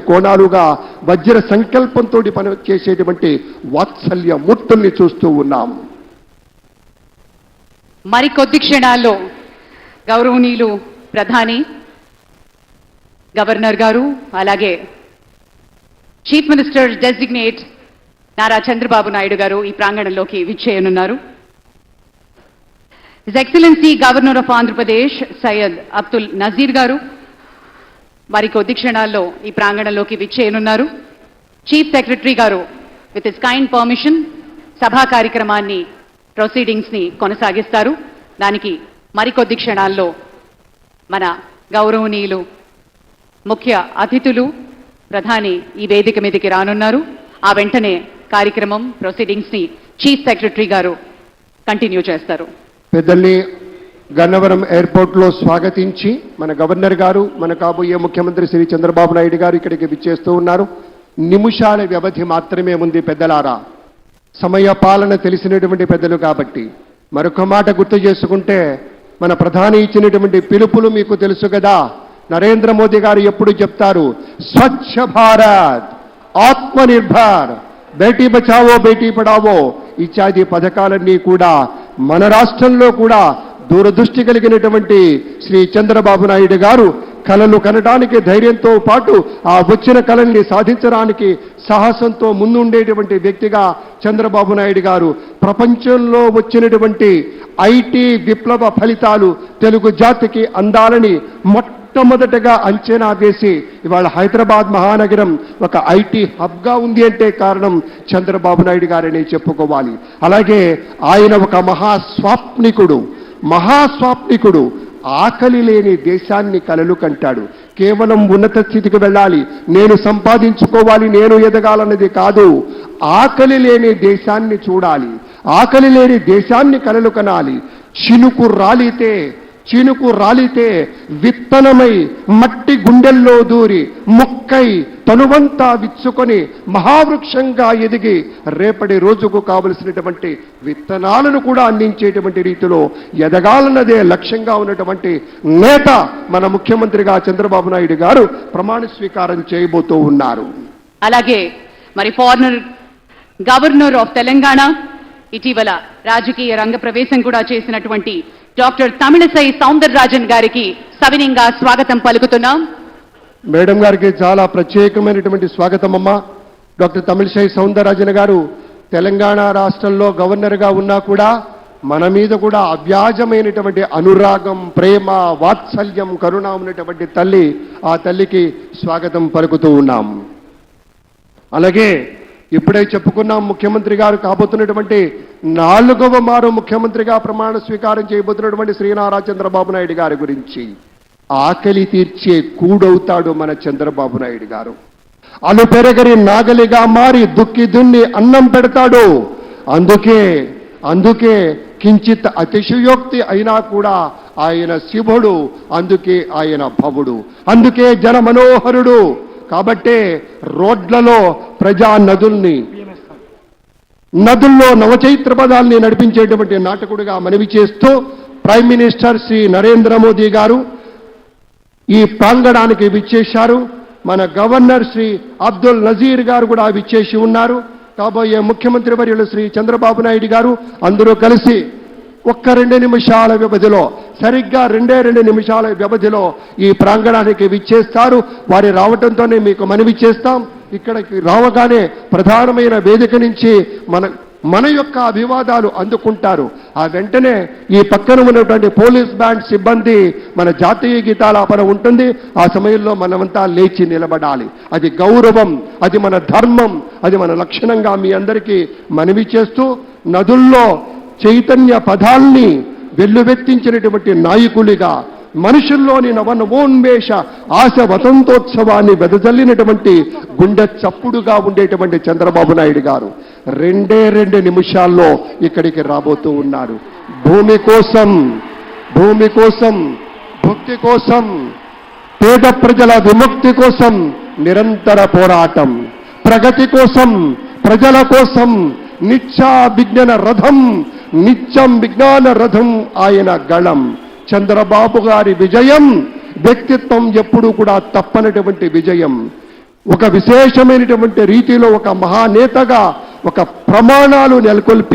కోణాలుగా వజ్ర సంకల్పంతో పని చేసేటువంటి వాత్సల్య మూర్తుల్ని చూస్తూ ఉన్నాం. మరికొద్ది క్షణాల్లో గౌరవనీయులు ప్రధాని, గవర్నర్ గారు, అలాగే chief minister designate Nara Chandrababu Naidu గారు ఈ ప్రాంగణంలోకి విచ్చేయనున్నారు. His excellency governor of Andhra Pradesh Syed Abdul Nazeer గారు మరికొద్ది క్షణాల్లో ఈ ప్రాంగణంలోకి విచ్చేయనున్నారు. చీఫ్ సెక్రటరీ గారు విత్ హిస్ కైండ్ పర్మిషన్ సభా కార్యక్రమాన్ని, ప్రొసీడింగ్స్ ని కొనసాగిస్తారు. దానికి మరికొద్ది క్షణాల్లో మన గౌరవనీయులు ముఖ్య అతిథులు ప్రధాని ఈ వేదిక మీదకి రానున్నారు. ఆ వెంటనే కార్యక్రమం, ప్రొసీడింగ్స్ ని చీఫ్ సెక్రటరీ గారు కంటిన్యూ చేస్తారు. పెద్దల్ని గన్నవరం ఎయిర్పోర్ట్ లో స్వాగతించి మన గవర్నర్ గారు, మన కాబోయే ముఖ్యమంత్రి శ్రీ చంద్రబాబు నాయుడు గారు ఇక్కడికి విచ్చేస్తూ ఉన్నారు. నిమిషాల వ్యవధి మాత్రమే ఉంది పెద్దలారా. సమయ పాలన తెలిసినటువంటి పెద్దలు కాబట్టి మరొక మాట గుర్తు చేసుకుంటే, మన ప్రధాని ఇచ్చినటువంటి పిలుపులు మీకు తెలుసు కదా. నరేంద్ర మోదీ గారు ఎప్పుడు చెప్తారు, స్వచ్ఛ భారత్, ఆత్మనిర్భర్, బేటీ బచావో బేటీ పడావో ఇత్యాది పథకాలన్నీ కూడా మన రాష్ట్రంలో కూడా దూరదృష్టి కలిగినటువంటి శ్రీ చంద్రబాబు నాయుడు గారు కలలు కనడానికి ధైర్యంతో పాటు ఆ వచ్చిన కళల్ని సాధించడానికి సాహసంతో ముందుండేటువంటి వ్యక్తిగా చంద్రబాబు నాయుడు గారు ప్రపంచంలో వచ్చినటువంటి ఐటీ విప్లవ ఫలితాలు తెలుగు జాతికి అందాలని మొట్టమొదటగా అంచనా వేసి ఇవాళ హైదరాబాద్ మహానగరం ఒక ఐటీ హబ్గా ఉంది అంటే కారణం చంద్రబాబు నాయుడు గారని చెప్పుకోవాలి. అలాగే ఆయన ఒక మహాస్వాప్నికుడు. ఆకలి లేని దేశాన్ని కలలు కంటాడు. కేవలం ఉన్నత స్థితికి వెళ్ళాలి, నేను సంపాదించుకోవాలి, నేను ఎదగాలన్నది కాదు. ఆకలి లేని దేశాన్ని చూడాలి, ఆకలి లేని దేశాన్ని కలలు కనాలి. చినుకు రాలితే విత్తనమై మట్టి గుండెల్లో దూరి మొక్కై తనువంతా విచ్చుకొని మహావృక్షంగా ఎదిగి రేపటి రోజుకు కావలసినటువంటి విత్తనాలను కూడా అందించేటువంటి రీతిలో ఎదగాలన్నదే లక్ష్యంగా ఉన్నటువంటి నేత మన ముఖ్యమంత్రిగా చంద్రబాబు నాయుడు గారు ప్రమాణ స్వీకారం చేయబోతూ ఉన్నారు. అలాగే మరి ఫార్మర్ గవర్నర్ ఆఫ్ తెలంగాణ, ఇటీవల రాజకీయ రంగ ప్రవేశం కూడా చేసినటువంటి డాక్టర్ తమిళసై సౌందరరాజన్ గారికి సవినీయంగా స్వాగతం పలుకుతున్నాం. మేడం గారికి చాలా ప్రత్యేకమైనటువంటి స్వాగతం అమ్మా. డాక్టర్ తమిళసై సౌందరరాజన్ గారు తెలంగాణ రాష్ట్రంలో గవర్నర్గా ఉన్నా కూడా మన మీద కూడా అవ్యాజమైనటువంటి అనురాగం, ప్రేమ, వాత్సల్యం, కరుణ ఉన్నటువంటి తల్లి. ఆ తల్లికి స్వాగతం పలుకుతూ ఉన్నాం. అలాగే ఇప్పుడే చెప్పుకున్నాం, ముఖ్యమంత్రి గారు కాబోతున్నటువంటి 4వ మారు ముఖ్యమంత్రిగా ప్రమాణ స్వీకారం చేయబోతున్నటువంటి శ్రీ నారా చంద్రబాబు నాయుడు గారి గురించి. ఆకలి తీర్చే కూడవుతాడు మన చంద్రబాబు నాయుడు గారు. అలు పెరగరి నాగలిగా మారి దుక్కి దున్ని అన్నం పెడతాడు. అందుకే కించిత్ అతిశయోక్తి అయినా కూడా ఆయన శివుడు, అందుకే ఆయన భవుడు, అందుకే జన మనోహరుడు. కాబట్టే రోడ్లలో ప్రజా నదుల్లో నవచైత్ర పదాల్ని నడిపించేటువంటి నాటకుడిగా మనవి చేస్తూ ప్రైమ్ మినిస్టర్ శ్రీ నరేంద్ర మోదీ గారు ఈ ప్రాంగణానికి విచ్చేశారు. మన గవర్నర్ శ్రీ అబ్దుల్ నజీర్ గారు కూడా విచ్చేసి ఉన్నారు. కాబోయే ముఖ్యమంత్రి వర్యులు శ్రీ చంద్రబాబు నాయుడు గారు అందరూ కలిసి ఒక్క 2 నిమిషాల వ్యవధిలో, సరిగ్గా 2 నిమిషాల వ్యవధిలో ఈ ప్రాంగణానికి విచ్చేస్తారు. వారి రావడంతోనే మీకు మనవి చేస్తాం. ఇక్కడికి రావగానే ప్రధానమైన వేదిక నుంచి మన యొక్క అభివాదాలు అందుకుంటారు. ఆ వెంటనే ఈ పక్కన ఉన్నటువంటి పోలీస్ బ్యాండ్ సిబ్బంది మన జాతీయ గీతాలాపన ఉంటుంది. ఆ సమయంలో మనమంతా లేచి నిలబడాలి. అది గౌరవం, అది మన ధర్మం, అది మన లక్షణంగా మీ అందరికీ మనవి చేస్తూ, నదుల్లో చైతన్య పదాల్ని వెల్లువెత్తించినటువంటి నాయకులుగా, మనుషుల్లోని నవనవోన్మేష ఆశ వసంతోత్సవాన్ని వెదజల్లినటువంటి గుండె చప్పుడుగా ఉండేటువంటి చంద్రబాబు నాయుడు గారు 2 నిమిషాల్లో ఇక్కడికి రాబోతూ ఉన్నారు. భూమి కోసం, భక్తి కోసం, పేద ప్రజల విముక్తి కోసం నిరంతర పోరాటం, ప్రగతి కోసం, ప్రజల కోసం నిత్యం విజ్ఞాన రథం ఆయన గళం. చంద్రబాబు గారి విజయం వ్యక్తిత్వం ఎప్పుడూ కూడా తప్పనటువంటి విజయం. ఒక విశేషమైనటువంటి రీతిలో ఒక మహానేతగా ఒక ప్రమాణాలు నెలకొల్పి